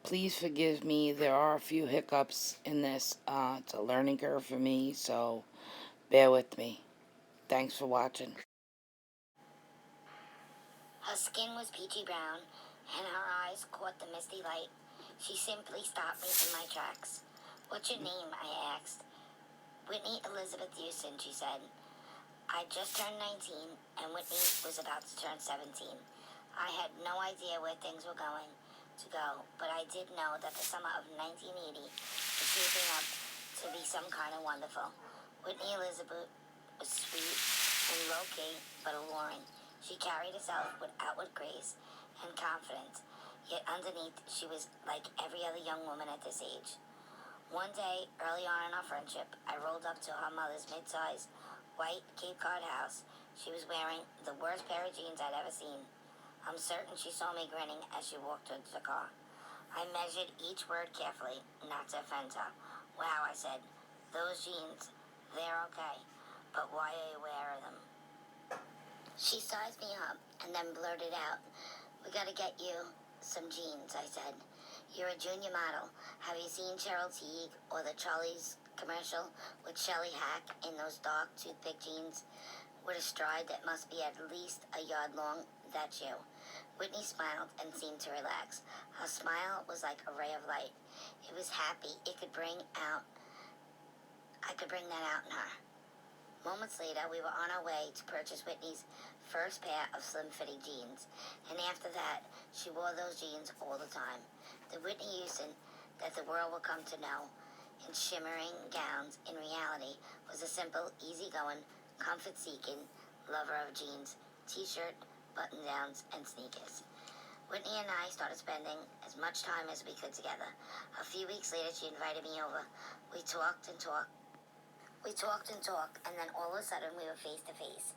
Please forgive me. There are a few hiccups in this. It's a learning curve for me, so bear with me. Thanks for watching. Her skin was peachy brown, and her eyes caught the misty light. She simply stopped me in my tracks. "What's your name?" I asked. "Whitney Elizabeth Houston," she said. I just turned 19, and Whitney was about to turn 17. I had no idea where things were going to go, but I did know that the summer of 1980 was shaping up to be some kind of wonderful. Whitney Elizabeth was sweet and low-key, but alluring. She carried herself with outward grace and confidence, yet underneath she was like every other young woman at this age. One day, early on in our friendship, I rolled up to her mother's mid-sized white Cape Cod house. She was wearing the worst pair of jeans I'd ever seen. I'm certain she saw me grinning as she walked towards the car. I measured each word carefully, not to offend her. "Wow," I said, "those jeans, they're okay, but why are you wearing them?" She sized me up and then blurted out, "We gotta get you some jeans," I said. "You're a junior model. Have you seen Cheryl Teague or the Charlie's commercial with Shelley Hack in those dark toothpick jeans with a stride that must be at least a yard long? That's you." Whitney smiled and seemed to relax. Her smile was like a ray of light. It was happy. I could bring that out in her. Moments later, we were on our way to purchase Whitney's first pair of slim-fitting jeans, and after that, she wore those jeans all the time. The Whitney Houston that the world would come to know in shimmering gowns, in reality, was a simple, easygoing, comfort-seeking lover of jeans, t-shirt, button-downs, and sneakers. Whitney and I started spending as much time as we could together. A few weeks later, she invited me over. We talked and talked, and then all of a sudden we were face to face.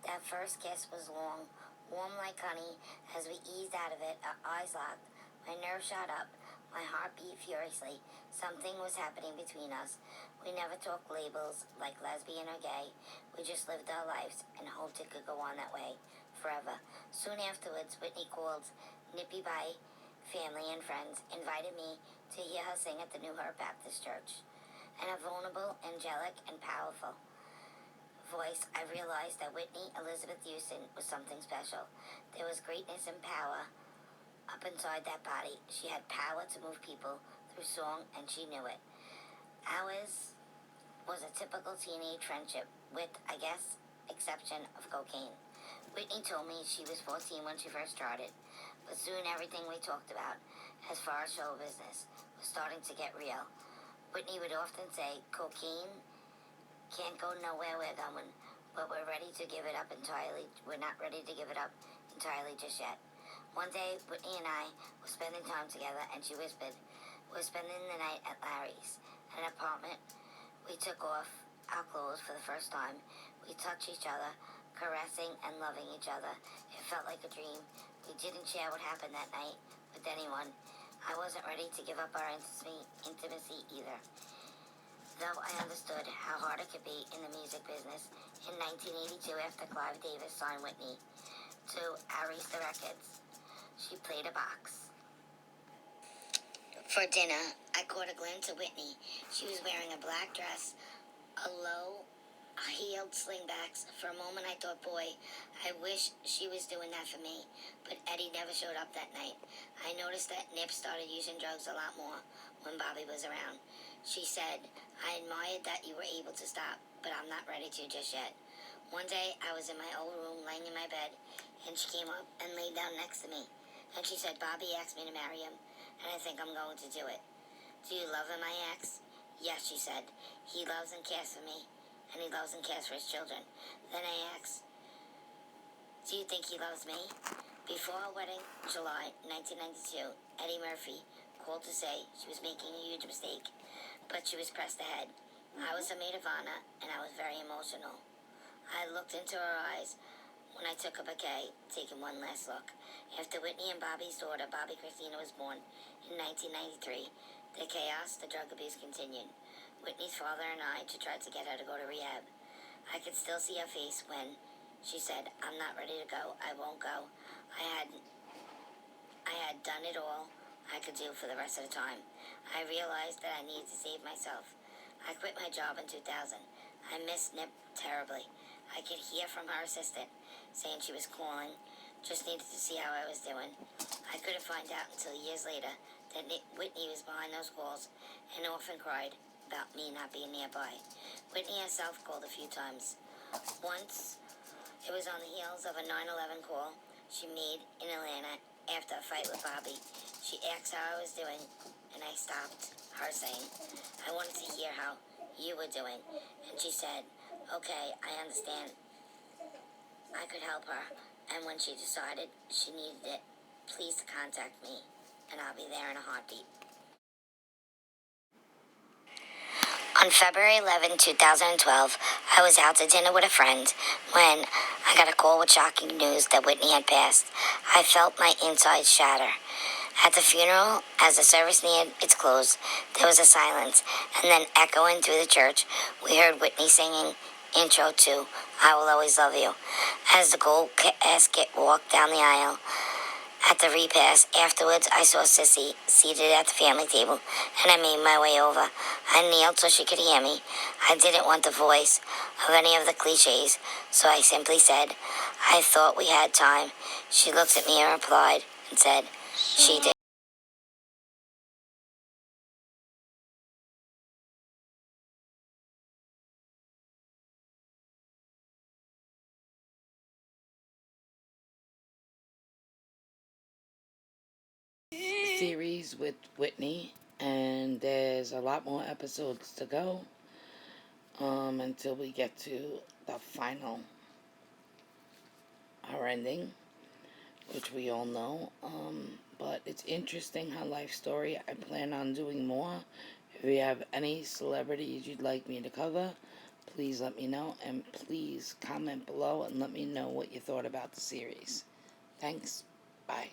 That first kiss was long, warm like honey. As we eased out of it, our eyes locked. My nerves shot up. My heart beat furiously. Something was happening between us. We never talked labels like lesbian or gay. We just lived our lives and hoped it could go on that way forever. Soon afterwards, Whitney called Nippy by family and friends, invited me to hear her sing at the New Hope Baptist Church. And a vulnerable, angelic, and powerful voice, I realized that Whitney Elizabeth Houston was something special. There was greatness and power up inside that body. She had power to move people through song, and she knew it. Ours was a typical teenage friendship with, I guess, exception of cocaine. Whitney told me she was 14 when she first started, but soon everything we talked about, as far as show business, was starting to get real. Whitney would often say, "Cocaine can't go nowhere we're going, but we're ready to give it up entirely. We're not ready to give it up entirely just yet." One day, Whitney and I were spending time together, and she whispered, "We're spending the night at Larry's, an apartment." We took off our clothes for the first time. We touched each other, caressing and loving each other. It felt like a dream. We didn't share what happened that night with anyone. I wasn't ready to give up our intimacy either, though I understood how hard it could be in the music business. In 1982, after Clive Davis signed Whitney to Arista Records, she played a box. For dinner, I caught a glimpse of Whitney. She was wearing a black dress, a low-heeled slingbacks. For a moment, I thought, boy, I wish she was doing that for me. But Eddie never showed up that night. I noticed that Nip started using drugs a lot more when Bobby was around. She said, "I admired that you were able to stop, but I'm not ready to just yet." One day, I was in my old room, laying in my bed, and she came up and laid down next to me. And she said, "Bobby asked me to marry him, and I think I'm going to do it." "Do you love him?" I asked. "Yes," she said. "He loves and cares for me, and he loves and cares for his children." Then I asked, "Do you think he loves me?" Before our wedding, July 1992, Eddie Murphy called to say she was making a huge mistake, but she was pressed ahead. I was a maid of honor, and I was very emotional. I looked into her eyes when I took a bouquet, taking one last look. After Whitney and Bobby's daughter, Bobby Christina, was born in 1993, the chaos, the drug abuse continued. Whitney's father and I tried to get her to go to rehab. I could still see her face when she said, "I'm not ready to go. I won't go. I had done it all I could do for the rest of the time. I realized that I needed to save myself. I quit my job in 2000. I missed Nip terribly. I could hear from her assistant saying she was calling, just needed to see how I was doing. I couldn't find out until years later that Whitney was behind those calls and often cried about me not being nearby. Whitney herself called a few times. Once, it was on the heels of a 9/11 call she made in Atlanta after a fight with Bobby. She asked how I was doing, and I stopped her saying, I wanted to hear how you were doing. And she said, okay, I understand. I could help her. And when she decided she needed it, please contact me, and I'll be there in a heartbeat. On February 11, 2012, I was out to dinner with a friend when I got a call with shocking news that Whitney had passed. I felt my insides shatter. At the funeral, as the service neared its close, there was a silence, and then echoing through the church, we heard Whitney singing intro to I Will Always Love You. As the gold casket walked down the aisle, at the repast, afterwards, I saw Sissy seated at the family table, and I made my way over. I kneeled so she could hear me. I didn't want the voice of any of the cliches, so I simply said, I thought we had time. She looked at me and replied and said, she did. Series with Whitney, and there's a lot more episodes to go until we get to the final, her ending, which we all know. But it's interesting, her life story. I plan on doing more. If you have any celebrities you'd like me to cover, please let me know, and please comment below and let me know what you thought about the series. Thanks. Bye.